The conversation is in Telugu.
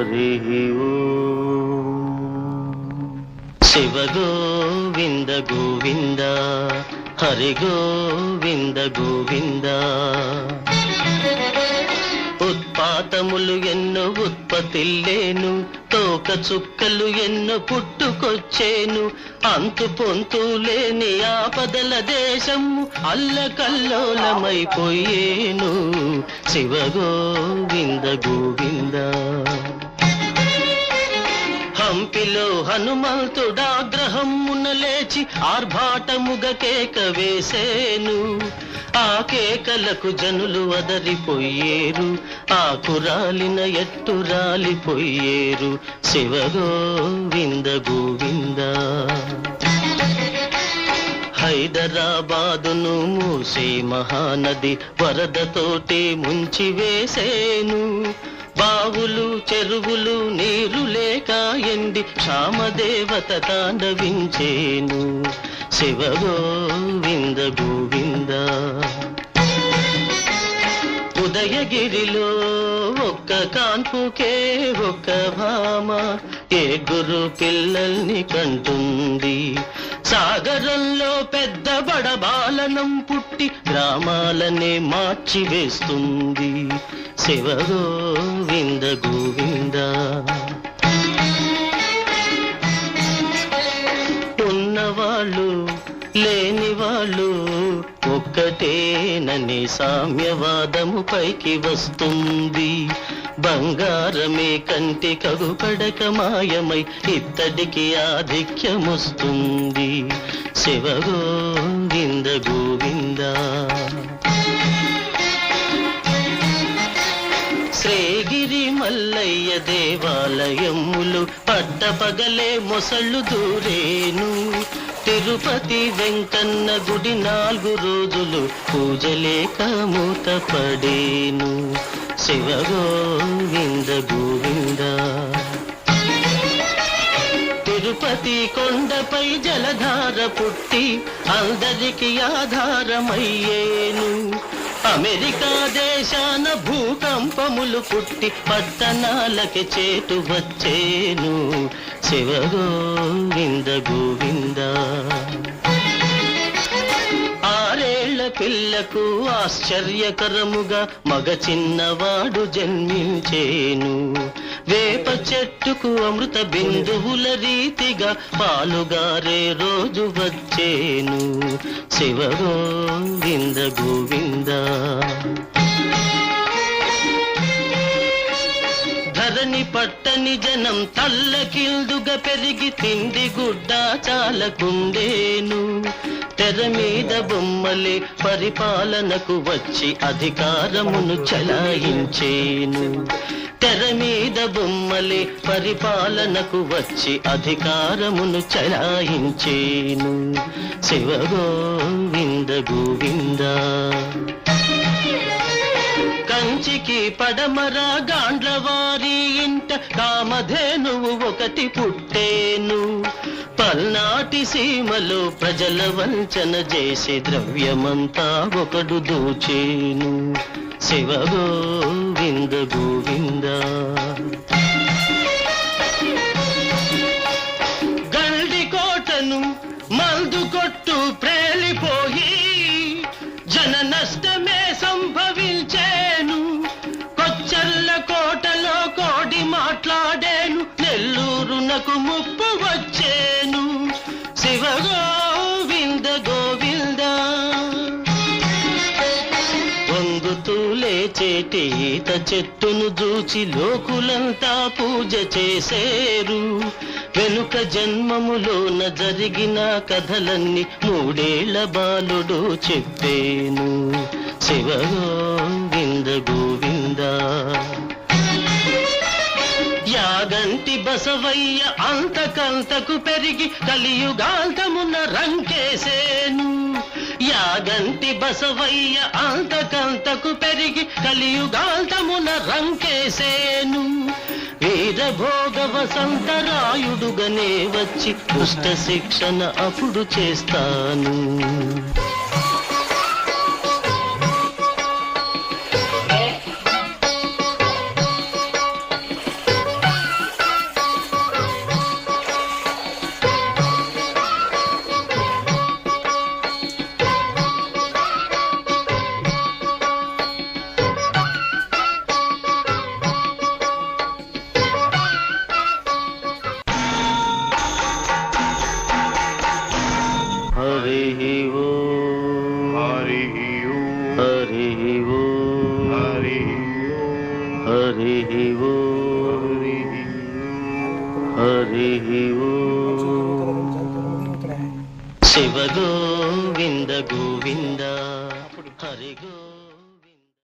హరి శివ గోవింద గోవింద హరి గోవింద గోవింద ఉత్పాతములు ఎన్నో ఉత్పత్తిల్లేను తోక చుక్కలు ఎన్నో పుట్టుకొచ్చేను అంతు పొంతు లేని ఆపదల దేశము అల్లకల్లోలమైపోయేను శివ గోవింద గోవింద హంపిలో హనుమంతుడాగ్రహమున లేచి ఆర్భాటముగ కేక వేసేను ఆ కేకలకు జనులు అదరిపోయేరు ఆకురాలిన ఎట్టు రాలిపోయేరు శివ గోవింద గోవింద హైదరాబాదును మూసే మహానది వరదతోటి ముంచి వేసేను బావులు చెరువులు నీరు లేక ఎండి క్షామదేవత తాండవించేను శివ గోవింద గోవింద ఉదయగిరిలో ఒక్క కాన్పుకే ఒక్క భామ ఏ గురు పిల్లల్ని కంటుంది సాగరంలో పెద్ద బడబాలనం పుట్టి గ్రామాలనే మార్చి వేస్తుంది శివ గోవింద గోవింద ఉన్నవాళ్ళు లేని వాళ్ళు ఒక్కటేనని సామ్యవాదము పైకి వస్తుంది బంగారమే కంటి కగుపడక మాయమై ఇత్తడికి ఆధిక్యమొస్తుంది శివ గోవింద గోవింద శ్రీగిరి మల్లయ్య దేవాలయములు పట్టపగలే మొసళ్ళు దూరేను తిరుపతి వెంకన్న గుడి 4 రోజులు పూజలేక మూతపడేను శివ గోవింద గోవింద తిరుపతి కొండపై జలధార పుట్టి అందరికి ఆధారమయ్యేను అమెరికా దేశాన భూకంపములు పుట్టి పట్టణాలకి చేటు వచ్చేను శివ గోవింద గోవింద 6 ఏళ్ల పిల్లకు ఆశ్చర్యకరముగా మగ చిన్నవాడు జన్మించేను వేప చెట్టుకు అమృత బిందువుల రీతిగా పాలుగారే రోజు వచ్చేను శివ గోవింద గోవింద ధరణి పట్టని జనం తల్లకిల్దుగా పెరిగి తిండి గుడ్డ చాలకుండేను తెర మీద బొమ్మలే పరిపాలనకు వచ్చి అధికారమును చలాయించేను తెర మీద బొమ్మలే పరిపాలనకు వచ్చి అధికారమును చలాయించేను శివ గోవింద గోవింద కంచికి పడమర గాండ్లవారి ఇంట కామధేనువు ఒకటి పుట్టేను పల్నాటి సీమలో ప్రజల వంచన చేసి ద్రవ్యమంతా ఒకడు దోచేను శివ గోవింద గోవింద గల్డికోటను మందు కొట్టు ప్రేలిపోయి జన నష్టమే సంభవించేను కొచ్చర్ల కోటలో కోడి మాట్లాడేను నెల్లూరునకు ముప్పు వచ్చేను శివ గోవింద గోవింద వంగుతూ లేచేటి ఈత చెట్టును చూచి లోకులంతా పూజ చేసేరు వెనుక జన్మములోన జరిగిన కథలన్నీ 3 ఏళ్ల బాలుడు చెప్పేను శివ గోవింద గోవింద యాగంటి బసవయ్య అంతకంతకు పెరిగి కలియుగాంతమున రంకేసేను యాగంటి బసవయ్య అంతకంతకు పెరిగి కలియుగాంతమున రంకేసేను వీరభోగ వసంతరాయుడుగనే వచ్చి దుష్ట శిక్షణ అప్పుడు చేస్తాను హరి ఓ హరి ఓ శివ గోవింద గోవింద